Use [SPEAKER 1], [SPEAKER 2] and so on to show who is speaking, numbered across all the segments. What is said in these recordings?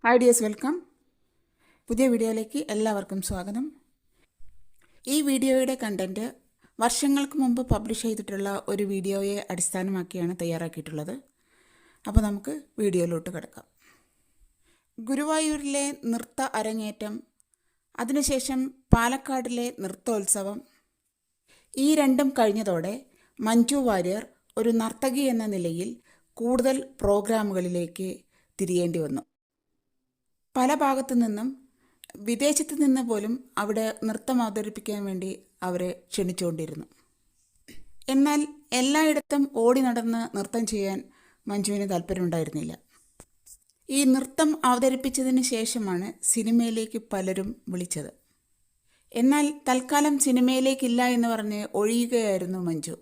[SPEAKER 1] Hi dears, welcome. പുതിയ വീഡിയോയിലേക്ക് എല്ലാവർക്കും സ്വാഗതം. ഈ വീഡിയോയുടെ കണ്ടൻറ്റ് വർഷങ്ങൾക്ക് മുമ്പ് പബ്ലിഷ് ചെയ്തിട്ടുള്ള ഒരു വീഡിയോയെ അടിസ്ഥാനമാക്കിയാണ് തയ്യാറാക്കിയിട്ടുള്ളത്. അപ്പോൾ നമുക്ക് വീഡിയോയിലോട്ട് കിടക്കാം. ഗുരുവായൂരിലെ നൃത്ത അരങ്ങേറ്റം, അതിനുശേഷം പാലക്കാടിലെ നൃത്തോത്സവം, ഈ രണ്ടും കഴിഞ്ഞതോടെ മഞ്ജു വാര്യർ ഒരു നർത്തകി എന്ന നിലയിൽ കൂടുതൽ പ്രോഗ്രാമുകളിലേക്ക് തിരിയേണ്ടി വന്നു. പല ഭാഗത്തു നിന്നും, വിദേശത്ത് നിന്ന് പോലും അവിടെ നൃത്തം അവതരിപ്പിക്കാൻ വേണ്ടി അവരെ ക്ഷണിച്ചുകൊണ്ടിരുന്നു. എന്നാൽ എല്ലായിടത്തും ഓടി നടന്ന് നൃത്തം ചെയ്യാൻ മഞ്ജുവിന് താല്പര്യമുണ്ടായിരുന്നില്ല. ഈ നൃത്തം അവതരിപ്പിച്ചതിന് ശേഷമാണ് സിനിമയിലേക്ക് പലരും വിളിച്ചത്. എന്നാൽ തൽക്കാലം സിനിമയിലേക്കില്ല എന്ന് പറഞ്ഞ് ഒഴിയുകയായിരുന്നു മഞ്ജു.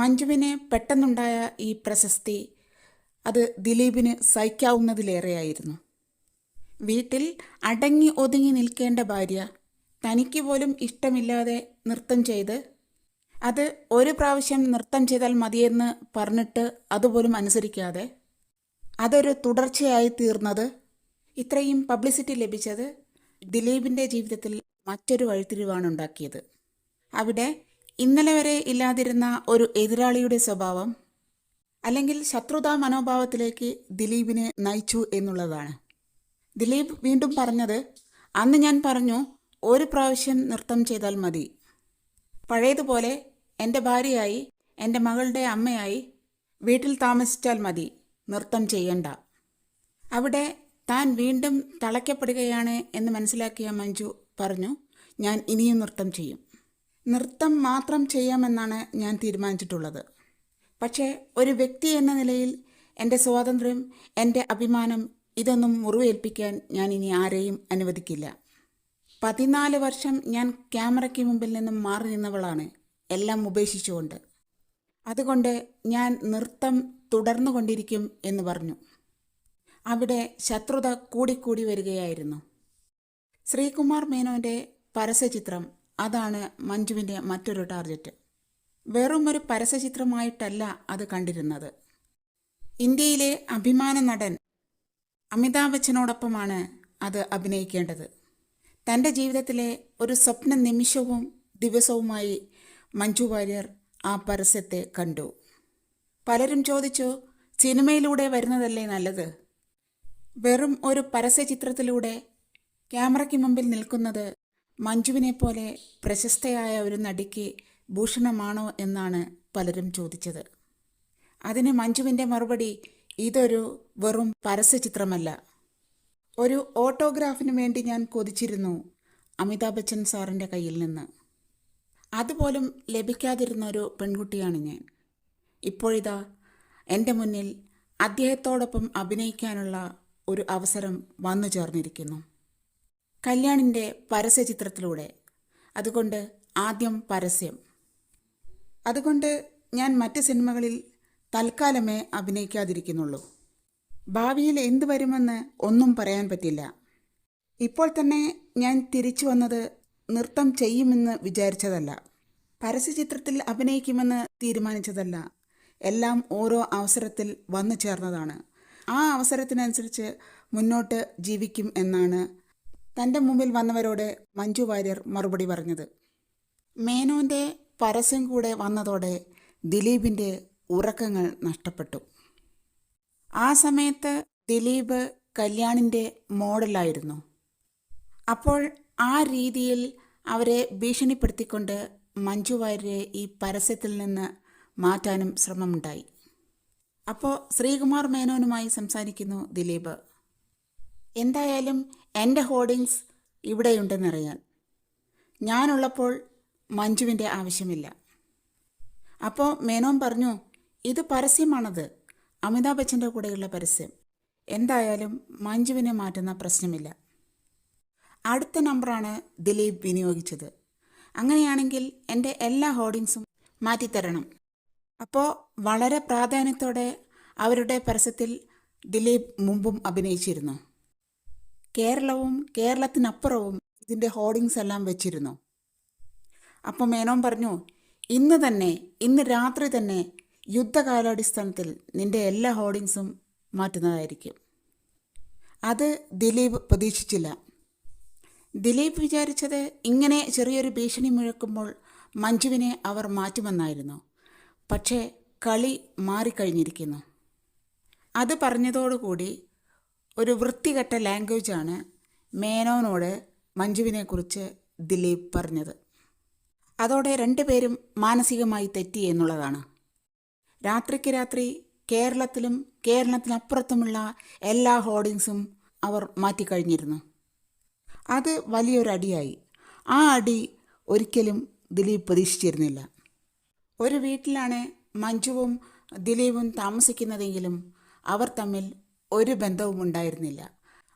[SPEAKER 1] മഞ്ജുവിന് പെട്ടെന്നുണ്ടായ ഈ പ്രശസ്തി അത് ദിലീപിന് സഹിക്കാവുന്നതിലേറെയായിരുന്നു. വീട്ടിൽ അടങ്ങി ഒതുങ്ങി നിൽക്കേണ്ട ഭാര്യ തനിക്ക് പോലും ഇഷ്ടമില്ലാതെ നൃത്തം ചെയ്ത്, അത് ഒരു പ്രാവശ്യം നൃത്തം ചെയ്താൽ മതിയെന്ന് പറഞ്ഞിട്ട് അതുപോലും അനുസരിക്കാതെ അതൊരു തുടർച്ചയായി തീർന്നത്, ഇത്രയും പബ്ലിസിറ്റി ലഭിച്ചത് ദിലീപിൻ്റെ ജീവിതത്തിൽ മറ്റൊരു വഴിത്തിരിവാണ് ഉണ്ടാക്കിയത്. അവിടെ ഇന്നലെ വരെ ഇല്ലാതിരുന്ന ഒരു എതിരാളിയുടെ സ്വഭാവം അല്ലെങ്കിൽ ശത്രുതാ മനോഭാവത്തിലേക്ക് ദിലീപിനെ നയിച്ചു എന്നുള്ളതാണ്. ദിലീപ് വീണ്ടും പറഞ്ഞത്, അന്ന് ഞാൻ പറഞ്ഞു ഒരു പ്രാവശ്യം നൃത്തം ചെയ്താൽ മതി, പഴയതുപോലെ എൻ്റെ ഭാര്യയായി എൻ്റെ മകളുടെ അമ്മയായി വീട്ടിൽ താമസിച്ചാൽ മതി, നൃത്തം ചെയ്യണ്ട. അവിടെ താൻ വീണ്ടും തളയ്ക്കപ്പെടുകയാണ് എന്ന് മനസ്സിലാക്കിയ മഞ്ജു പറഞ്ഞു, ഞാൻ ഇനിയും നൃത്തം ചെയ്യും, നൃത്തം മാത്രം ചെയ്യാമെന്നാണ് ഞാൻ തീരുമാനിച്ചിട്ടുള്ളത്. പക്ഷേ ഒരു വ്യക്തി എന്ന നിലയിൽ എൻ്റെ സ്വാതന്ത്ര്യം, എൻ്റെ അഭിമാനം, ഇതൊന്നും മുറിവേൽപ്പിക്കാൻ ഞാൻ ഇനി ആരെയും അനുവദിക്കില്ല. 14 വർഷം ഞാൻ ക്യാമറയ്ക്ക് മുമ്പിൽ നിന്നും മാറി നിന്നവളാണ്, എല്ലാം ഉപേക്ഷിച്ചുകൊണ്ട്. അതുകൊണ്ട് ഞാൻ നൃത്തം തുടർന്നു കൊണ്ടിരിക്കും എന്ന് പറഞ്ഞു. അവിടെ ശത്രുത കൂടിക്കൂടി വരികയായിരുന്നു. ശ്രീകുമാർ മേനോൻ്റെ പരസ്യചിത്രം, അതാണ് മഞ്ജുവിൻ്റെ മറ്റൊരു ടാർഗറ്റ്. വെറും ഒരു പരസ്യചിത്രമായിട്ടല്ല അത് കണ്ടിരുന്നത്. ഇന്ത്യയിലെ അഭിമാന നടൻ അമിതാഭ് ബച്ചനോടൊപ്പമാണ് അത് അഭിനയിക്കേണ്ടത്. തൻ്റെ ജീവിതത്തിലെ ഒരു സ്വപ്ന നിമിഷവും ദിവസവുമായി മഞ്ജു വാര്യർ ആ പരസ്യത്തെ കണ്ടു. പലരും ചോദിച്ചു, സിനിമയിലൂടെ വരുന്നതല്ലേ നല്ലത്? വെറും ഒരു പരസ്യചിത്രത്തിലൂടെ ക്യാമറയ്ക്ക് മുമ്പിൽ നിൽക്കുന്നത് മഞ്ജുവിനെ പോലെ പ്രശസ്തയായ ഒരു നടിക്ക് ഭൂഷണമാണോ എന്നാണ് പലരും ചോദിച്ചത്. അതിന് മഞ്ജുവിൻ്റെ മറുപടി, ഇതൊരു വെറും പരസ്യചിത്രമല്ല. ഒരു ഓട്ടോഗ്രാഫിന് വേണ്ടി ഞാൻ കൊതിച്ചിരുന്നു അമിതാഭ് ബച്ചൻ സാറിൻ്റെ കയ്യിൽ നിന്ന്. അതുപോലും ലഭിക്കാതിരുന്ന ഒരു പെൺകുട്ടിയാണ് ഞാൻ. ഇപ്പോഴിതാ എൻ്റെ മുന്നിൽ അദ്ദേഹത്തോടൊപ്പം അഭിനയിക്കാനുള്ള ഒരു അവസരം വന്നു ചേർന്നിരിക്കുന്നു, കല്യാണിൻ്റെ പരസ്യചിത്രത്തിലൂടെ. അതുകൊണ്ട് ആദ്യം പരസ്യം. അതുകൊണ്ട് ഞാൻ മറ്റ് സിനിമകളിൽ തൽക്കാലമേ അഭിനയിക്കാതിരിക്കുന്നുള്ളൂ. ഭാവിയിൽ എന്ത് വരുമെന്ന് ഒന്നും പറയാൻ പറ്റില്ല. ഇപ്പോൾ തന്നെ ഞാൻ തിരിച്ചു വന്നത് നൃത്തം ചെയ്യുമെന്ന് വിചാരിച്ചതല്ല, പരസ്യചിത്രത്തിൽ അഭിനയിക്കുമെന്ന് തീരുമാനിച്ചതല്ല. എല്ലാം ഓരോ അവസരത്തിൽ വന്നു ചേർന്നതാണ്. ആ അവസരത്തിനനുസരിച്ച് മുന്നോട്ട് ജീവിക്കും എന്നാണ് തൻ്റെ മുമ്പിൽ വന്നവരോട് മഞ്ജു വാര്യർ മറുപടി പറഞ്ഞത്. മേനോൻ്റെ പരസ്യം കൂടെ വന്നതോടെ ദിലീപിൻ്റെ ഉറക്കങ്ങൾ നഷ്ടപ്പെട്ടു. ആ സമയത്ത് ദിലീപ് കല്യാണിൻ്റെ മോഡലായിരുന്നു. അപ്പോൾ ആ രീതിയിൽ അവരെ ഭീഷണിപ്പെടുത്തിക്കൊണ്ട് മഞ്ജു വാര്യരെ ഈ പരസ്യത്തിൽ നിന്ന് മാറ്റാനും ശ്രമമുണ്ടായി. അപ്പോൾ ശ്രീകുമാർ മേനോനുമായി സംസാരിക്കുന്നു ദിലീപ്. എന്തായാലും എൻ്റെ ഹോർഡിങ്സ് ഇവിടെയുണ്ടെന്നറിയാൻ, ഞാനുള്ളപ്പോൾ മഞ്ജുവിൻ്റെ ആവശ്യമില്ല. അപ്പോൾ മേനോൻ പറഞ്ഞു, ഇത് പരസ്യമാണത്, അമിതാഭ് ബച്ചൻ്റെ കൂടെയുള്ള പരസ്യം, എന്തായാലും മഞ്ജുവിനെ മാറ്റുന്ന പ്രശ്നമില്ല. അടുത്ത നമ്പറാണ് ദിലീപ് വിനിയോഗിച്ചത്. അങ്ങനെയാണെങ്കിൽ എൻ്റെ എല്ലാ ഹോർഡിങ്സും മാറ്റിത്തരണം. അപ്പോൾ വളരെ പ്രാധാന്യത്തോടെ അവരുടെ പരസ്യത്തിൽ ദിലീപ് മുമ്പും അഭിനയിച്ചിരുന്നു. കേരളവും കേരളത്തിനപ്പുറവും ഇതിൻ്റെ ഹോർഡിങ്സ് എല്ലാം വെച്ചിരുന്നു. അപ്പോൾ മേനോൻ പറഞ്ഞു, ഇന്ന് രാത്രി തന്നെ യുദ്ധകാലാടിസ്ഥാനത്തിൽ നിന്റെ എല്ലാ ഹോർഡിങ്സും മാറ്റുന്നതായിരിക്കും. അത് ദിലീപ് പ്രതീക്ഷിച്ചില്ല. ദിലീപ് വിചാരിച്ചത് ഇങ്ങനെ ചെറിയൊരു ഭീഷണി മുഴക്കുമ്പോൾ മഞ്ജുവിനെ അവർ മാറ്റുമെന്നായിരുന്നു. പക്ഷേ കളി മാറിക്കഴിഞ്ഞിരിക്കുന്നു. അത് പറഞ്ഞതോടുകൂടി ഒരു വൃത്തികെട്ട ലാംഗ്വേജാണ് മേനോനോട് മഞ്ജുവിനെക്കുറിച്ച് ദിലീപ് പറഞ്ഞത്. അതോടെ രണ്ടുപേരും മാനസികമായി തെറ്റി എന്നുള്ളതാണ്. രാത്രിക്ക് രാത്രി കേരളത്തിലും കേരളത്തിനപ്പുറത്തുമുള്ള എല്ലാ ഹോർഡിങ്സും അവർ മാറ്റിക്കഴിഞ്ഞിരുന്നു. അത് വലിയൊരടിയായി. ആ അടി ഒരിക്കലും ദിലീപ് പ്രതീക്ഷിച്ചിരുന്നില്ല. ഒരു വീട്ടിലാണ് മഞ്ജുവും ദിലീപും താമസിക്കുന്നതെങ്കിലും അവർ തമ്മിൽ ഒരു ബന്ധവും ഉണ്ടായിരുന്നില്ല.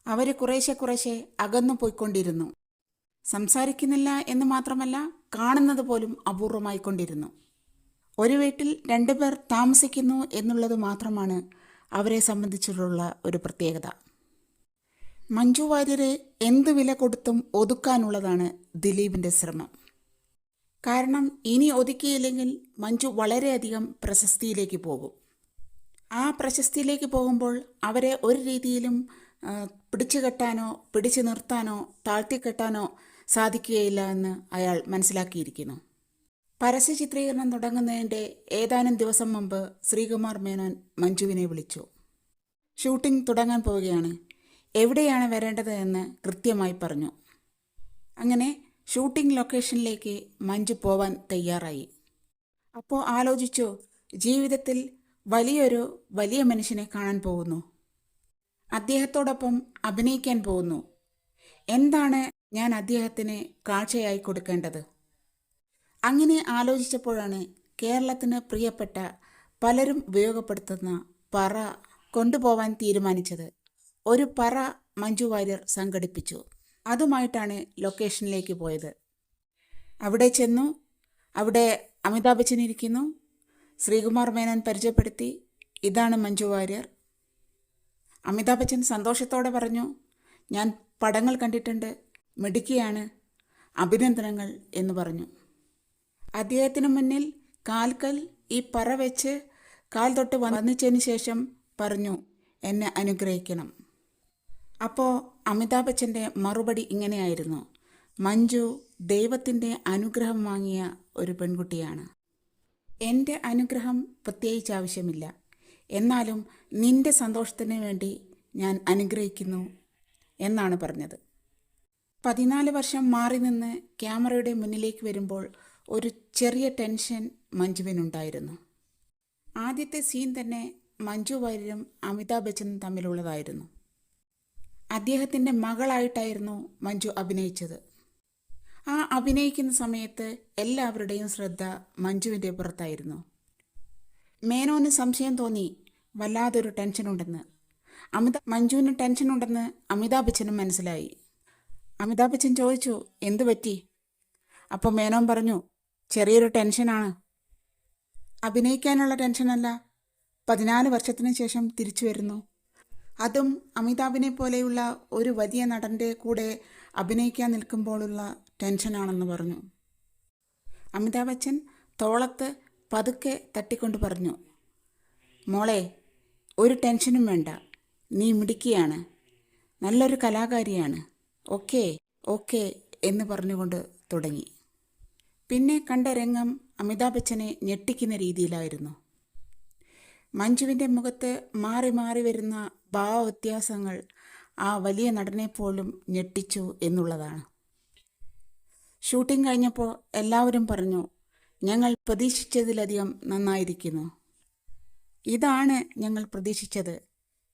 [SPEAKER 1] അവർ കുറേശ്ശെ അകന്നു പോയിക്കൊണ്ടിരുന്നു. സംസാരിക്കുന്നില്ല എന്ന് മാത്രമല്ല, കാണുന്നത് പോലും അപൂർവമായിക്കൊണ്ടിരുന്നു. ഒരു വീട്ടിൽ രണ്ടുപേർ താമസിക്കുന്നു എന്നുള്ളത് മാത്രമാണ് അവരെ സംബന്ധിച്ചിട്ടുള്ള ഒരു പ്രത്യേകത. മഞ്ജു വാര്യരെ എന്ത് വില കൊടുത്തും ഒതുക്കാനുള്ളതാണ് ദിലീപിൻ്റെ ശ്രമം. കാരണം ഇനി ഒതുക്കിയില്ലെങ്കിൽ മഞ്ജു വളരെയധികം പ്രശസ്തിയിലേക്ക് പോകും. ആ പ്രശസ്തിയിലേക്ക് പോകുമ്പോൾ അവരെ ഒരു രീതിയിലും പിടിച്ചു കെട്ടാനോ പിടിച്ചു നിർത്താനോ താഴ്ത്തിക്കെട്ടാനോ സാധിക്കുകയില്ല എന്ന് അയാൾ മനസ്സിലാക്കിയിരിക്കുന്നു. പരസ്യ ചിത്രീകരണം തുടങ്ങുന്നതിൻ്റെ ഏതാനും ദിവസം മുമ്പ് ശ്രീകുമാർ മേനോൻ മഞ്ജുവിനെ വിളിച്ചു. ഷൂട്ടിംഗ് തുടങ്ങാൻ പോവുകയാണ്, എവിടെയാണ് വരേണ്ടത് എന്ന് കൃത്യമായി പറഞ്ഞു. അങ്ങനെ ഷൂട്ടിംഗ് ലൊക്കേഷനിലേക്ക് മഞ്ജു പോവാൻ തയ്യാറായി. അപ്പോൾ ആലോചിച്ചു, ജീവിതത്തിൽ വലിയ മനുഷ്യനെ കാണാൻ പോകുന്നു, അദ്ദേഹത്തോടൊപ്പം അഭിനയിക്കാൻ പോകുന്നു. എന്താണ് ഞാൻ അദ്ദേഹത്തിന് കാഴ്ചയായി കൊടുക്കേണ്ടത്? അങ്ങനെ ആലോചിച്ചപ്പോഴാണ് കേരളത്തിന് പ്രിയപ്പെട്ട പലരും ഉപയോഗപ്പെടുത്തുന്ന പറ കൊണ്ടുപോവാൻ തീരുമാനിച്ചത്. ഒരു പറ മഞ്ജു വാര്യർ സംഘടിപ്പിച്ചു. അതുമായിട്ടാണ് ലൊക്കേഷനിലേക്ക് പോയത്. അവിടെ ചെന്നു. അവിടെ അമിതാഭ് ബച്ചൻ ഇരിക്കുന്നു. ശ്രീകുമാർ മേനോൻ പരിചയപ്പെടുത്തി, ഇതാണ് മഞ്ജു വാര്യർ. അമിതാഭ് ബച്ചൻ സന്തോഷത്തോടെ പറഞ്ഞു, ഞാൻ പടങ്ങൾ കണ്ടിട്ടുണ്ട്, മിടുക്കിയാണ്, അഭിനന്ദനങ്ങൾ എന്ന് പറഞ്ഞു. അദ്ദേഹത്തിന് മുന്നിൽ കാൽക്കൽ ഈ പറ വെച്ച് കാൽ തൊട്ട് വന്നിച്ചതിന് ശേഷം പറഞ്ഞു, എന്നെ അനുഗ്രഹിക്കണം. അപ്പോൾ അമിതാഭ് ബച്ചൻ്റെ മറുപടി ഇങ്ങനെയായിരുന്നു, മഞ്ജു ദൈവത്തിൻ്റെ അനുഗ്രഹം വാങ്ങിയ ഒരു പെൺകുട്ടിയാണ്. എൻ്റെ അനുഗ്രഹം പ്രത്യേകിച്ച് ആവശ്യമില്ല, എന്നാലും നിൻ്റെ സന്തോഷത്തിന് വേണ്ടി ഞാൻ അനുഗ്രഹിക്കുന്നു എന്നാണ് പറഞ്ഞത്. 14 വർഷം മാറി നിന്ന് ക്യാമറയുടെ മുന്നിലേക്ക് വരുമ്പോൾ ഒരു ചെറിയ ടെൻഷൻ മഞ്ജുവിനുണ്ടായിരുന്നു. ആദ്യത്തെ സീൻ തന്നെ മഞ്ജു വാര്യരും അമിതാഭ് ബച്ചനും തമ്മിലുള്ളതായിരുന്നു. അദ്ദേഹത്തിൻ്റെ മകളായിട്ടായിരുന്നു മഞ്ജു അഭിനയിച്ചത്. ആ അഭിനയിക്കുന്ന സമയത്ത് എല്ലാവരുടെയും ശ്രദ്ധ മഞ്ജുവിൻ്റെ പുറത്തായിരുന്നു. മേനോന് സംശയം തോന്നി, വല്ലാതൊരു ടെൻഷനുണ്ടെന്ന്. മഞ്ജുവിന് ടെൻഷനുണ്ടെന്ന് അമിതാഭ് ബച്ചനും മനസ്സിലായി. അമിതാഭ് ബച്ചൻ ചോദിച്ചു, എന്തു പറ്റി? അപ്പോൾ മേനോൻ പറഞ്ഞു, ചെറിയൊരു ടെൻഷനാണ്. അഭിനയിക്കാനുള്ള ടെൻഷനല്ല, 14 വർഷത്തിന് ശേഷം തിരിച്ചു വരുന്നു, അതും അമിതാഭിനെ പോലെയുള്ള ഒരു വലിയ നടൻ്റെ കൂടെ അഭിനയിക്കാൻ നിൽക്കുമ്പോഴുള്ള ടെൻഷനാണെന്ന് പറഞ്ഞു. അമിതാഭ് ബച്ചൻ തോളത്ത് പതുക്കെ തട്ടിക്കൊണ്ട് പറഞ്ഞു, മോളെ, ഒരു ടെൻഷനും വേണ്ട, നീ മിടുക്കിയാണ്, നല്ലൊരു കലാകാരിയാണ്, ഓക്കേ എന്ന് പറഞ്ഞുകൊണ്ട് തുടങ്ങി. പിന്നെ കണ്ട രംഗം അമിതാഭ് ബച്ചനെ ഞെട്ടിക്കുന്ന രീതിയിലായിരുന്നു. മഞ്ജുവിൻ്റെ മുഖത്ത് മാറി മാറി വരുന്ന ഭാവവ്യത്യാസങ്ങൾ ആ വലിയ നടനെപ്പോലും ഞെട്ടിച്ചു എന്നുള്ളതാണ്. ഷൂട്ടിംഗ് കഴിഞ്ഞപ്പോൾ എല്ലാവരും പറഞ്ഞു, ഞങ്ങൾ പ്രതീക്ഷിച്ചതിലധികം നന്നായിരിക്കുന്നു. ഇതാണ് ഞങ്ങൾ പ്രതീക്ഷിച്ചത്,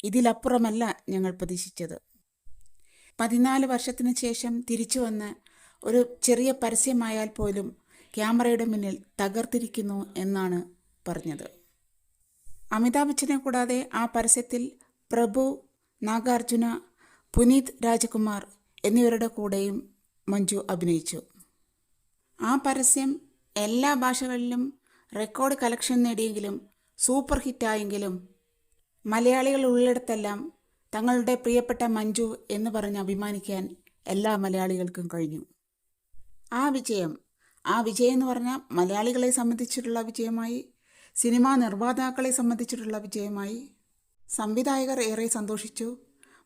[SPEAKER 1] ഇതിലപ്പുറമല്ല ഞങ്ങൾ പ്രതീക്ഷിച്ചത്. 14 വർഷത്തിന് ശേഷം തിരിച്ചു വന്ന് ഒരു ചെറിയ പരസ്യമായാൽ പോലും ക്യാമറയുടെ മുന്നിൽ തകർത്തിരിക്കുന്നു എന്നാണ് പറഞ്ഞത്. അമിതാഭ് ബച്ചനെ കൂടാതെ ആ പരസ്യത്തിൽ പ്രഭു, നാഗാർജുന, പുനീത് രാജ്കുമാർ എന്നിവരുടെ കൂടെയും മഞ്ജു അഭിനയിച്ചു. ആ പരസ്യം എല്ലാ ഭാഷകളിലും റെക്കോർഡ് കളക്ഷൻ നേടിയെങ്കിലും സൂപ്പർ ഹിറ്റായെങ്കിലും മലയാളികൾ ഉള്ളിടത്തെല്ലാം തങ്ങളുടെ പ്രിയപ്പെട്ട മഞ്ജു എന്ന് പറഞ്ഞ് അഭിമാനിക്കാൻ എല്ലാ മലയാളികൾക്കും കഴിഞ്ഞു. ആ വിജയം എന്ന് പറഞ്ഞാൽ മലയാളികളെ സംബന്ധിച്ചിട്ടുള്ള വിജയമായി, സിനിമാ നിർമ്മാതാക്കളെ സംബന്ധിച്ചിട്ടുള്ള വിജയമായി. സംവിധായകർ ഏറെ സന്തോഷിച്ചു,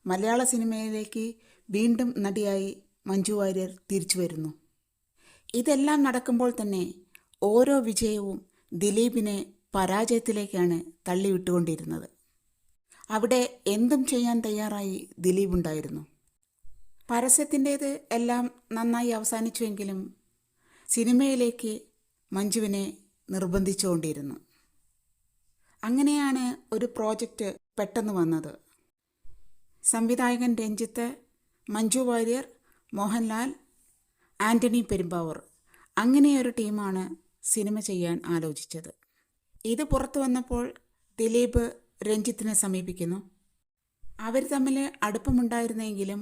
[SPEAKER 1] മലയാള സിനിമയിലേക്ക് വീണ്ടും നടിയായി മഞ്ജു വാര്യർ തിരിച്ചു വരുന്നു. ഇതെല്ലാം നടക്കുമ്പോൾ തന്നെ ഓരോ വിജയവും ദിലീപിനെ പരാജയത്തിലേക്കാണ് തള്ളിവിട്ടുകൊണ്ടിരുന്നത്. അവിടെ എന്തും ചെയ്യാൻ തയ്യാറായി ദിലീപ് ഉണ്ടായിരുന്നു. പരസ്യത്തിൻ്റേത് എല്ലാം നന്നായി അവസാനിച്ചുവെങ്കിലും സിനിമയിലേക്ക് മഞ്ജുവിനെ നിർബന്ധിച്ചുകൊണ്ടിരുന്നു. അങ്ങനെയാണ് ഒരു പ്രോജക്റ്റ് പെട്ടെന്ന് വന്നത്. സംവിധായകൻ രഞ്ജിത്ത്, മഞ്ജു വാര്യർ, മോഹൻലാൽ, ആൻ്റണി പെരുമ്പാവൂർ അങ്ങനെയൊരു ടീമാണ് സിനിമ ചെയ്യാൻ ആലോചിച്ചത്. ഇത് പുറത്തു വന്നപ്പോൾ ദിലീപ് രഞ്ജിത്തിനെ സമീപിക്കുന്നു. അവർ തമ്മിൽ അടുപ്പമുണ്ടായിരുന്നെങ്കിലും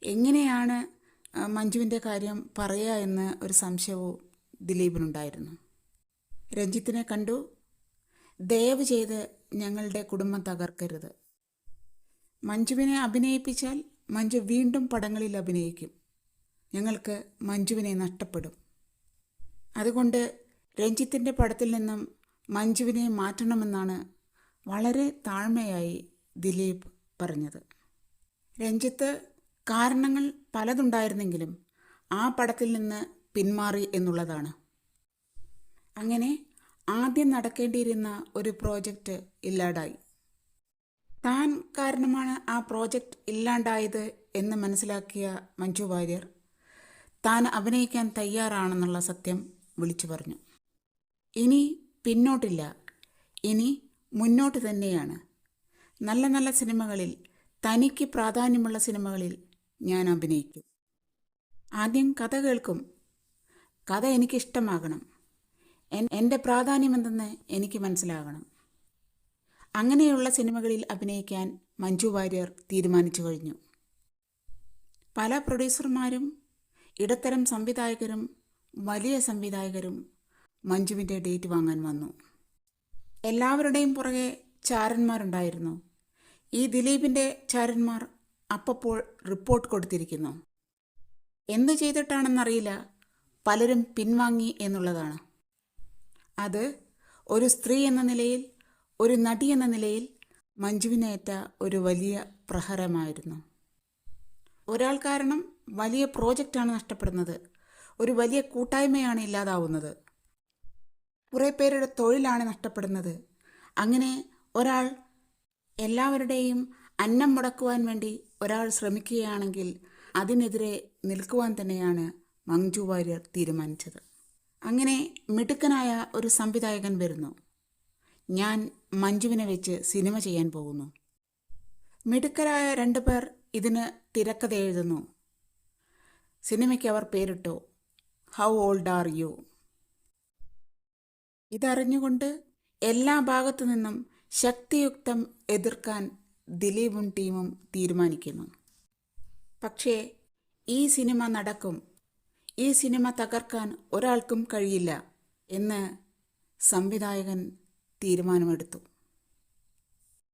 [SPEAKER 1] എങ്ങനെയാണ് മഞ്ജുവിൻ്റെ കാര്യം പറയുക എന്ന് ഒരു സംശയവും ദിലീപിനുണ്ടായിരുന്നു. രഞ്ജിത്തിനെ കണ്ടു, ദയവ് ചെയ്ത് ഞങ്ങളുടെ കുടുംബം തകർക്കരുത്. മഞ്ജുവിനെ അഭിനയിപ്പിച്ചാൽ മഞ്ജു വീണ്ടും പടങ്ങളിൽ അഭിനയിക്കും. ഞങ്ങൾക്ക് മഞ്ജുവിനെ നഷ്ടപ്പെടും. അതുകൊണ്ട് രഞ്ജിത്തിൻ്റെ പടത്തിൽ നിന്നും മഞ്ജുവിനെ മാറ്റണമെന്നാണ് വളരെ താഴ്മയായി ദിലീപ് പറഞ്ഞത്. രഞ്ജിത്ത് കാരണങ്ങൾ പലതുണ്ടായിരുന്നെങ്കിലും ആ പടത്തിൽ നിന്ന് പിന്മാറി എന്നുള്ളതാണ്. അങ്ങനെ ആദ്യം നടക്കേണ്ടിയിരുന്ന ഒരു പ്രോജക്റ്റ് ഇല്ലാണ്ടായി. താൻ കാരണമാണ് ആ പ്രോജക്റ്റ് ഇല്ലാണ്ടായത് എന്ന് മനസ്സിലാക്കിയ മഞ്ജു വാര്യർ താൻ അഭിനയിക്കാൻ തയ്യാറാണെന്നുള്ള സത്യം വിളിച്ചു പറഞ്ഞു. ഇനി പിന്നോട്ടില്ല, ഇനി മുന്നോട്ട് തന്നെയാണ്. നല്ല നല്ല സിനിമകളിൽ, തനിക്ക് പ്രാധാന്യമുള്ള സിനിമകളിൽ ഞാൻ അഭിനയിക്കും. ആദ്യം കഥ കേൾക്കും. കഥ എനിക്കിഷ്ടമാകണം. എൻ്റെ പ്രാധാന്യം എന്തെന്ന് എനിക്ക് മനസ്സിലാകണം. അങ്ങനെയുള്ള സിനിമകളിൽ അഭിനയിക്കാൻ മഞ്ജു വാര്യർ തീരുമാനിച്ചു കഴിഞ്ഞു. പല പ്രൊഡ്യൂസർമാരും, ഇടത്തരം സംവിധായകരും, വലിയ സംവിധായകരും മഞ്ജുവിൻ്റെ ഡേറ്റ് വാങ്ങാൻ വന്നു. എല്ലാവരുടെയും പുറകെ ചാരന്മാരുണ്ടായിരുന്നു. ഈ ദിലീപിൻ്റെ ചാരന്മാർ അപ്പോൾ റിപ്പോർട്ട് കൊടുത്തിരിക്കുന്നു. എന്തു ചെയ്തിട്ടാണെന്നറിയില്ല, പലരും പിൻവാങ്ങി എന്നുള്ളതാണ്. അത് ഒരു സ്ത്രീ എന്ന നിലയിൽ, ഒരു നടി എന്ന നിലയിൽ മഞ്ജുവിനേറ്റ ഒരു വലിയ പ്രഹരമായിരുന്നു. ഒരാൾ കാരണം വലിയ പ്രോജക്റ്റാണ് നഷ്ടപ്പെടുന്നത്. ഒരു വലിയ കൂട്ടായ്മയാണ് ഇല്ലാതാവുന്നത്. കുറേ പേരുടെ തൊഴിലാണ് നഷ്ടപ്പെടുന്നത്. അങ്ങനെ ഒരാൾ എല്ലാവരുടെയും അന്നം മുടക്കുവാൻ വേണ്ടി ഒരാൾ ശ്രമിക്കുകയാണെങ്കിൽ അതിനെതിരെ നിൽക്കുവാൻ തന്നെയാണ് മഞ്ജു വാര്യർ തീരുമാനിച്ചത്. അങ്ങനെ മിടുക്കനായ ഒരു സംവിധായകൻ വരുന്നു. ഞാൻ മഞ്ജുവിനെ വെച്ച് സിനിമ ചെയ്യാൻ പോകുന്നു. മിടുക്കരായ 2 പേർ ഇതിന് തിരക്കഥ എഴുതുന്നു. സിനിമയ്ക്ക് അവർ പേരിട്ടു ഹൗ ഓൾഡ് ആർ യു. ഇതറിഞ്ഞുകൊണ്ട് എല്ലാ ഭാഗത്തു നിന്നും ശക്തിയുക്തം എതിർക്കാൻ ദിലീപും ടീമും തീരുമാനിക്കുന്നു. പക്ഷേ ഈ സിനിമ നടക്കും, ഈ സിനിമ തകർക്കാൻ ഒരാൾക്കും കഴിയില്ല എന്ന് സംവിധായകൻ തീരുമാനമെടുത്തു.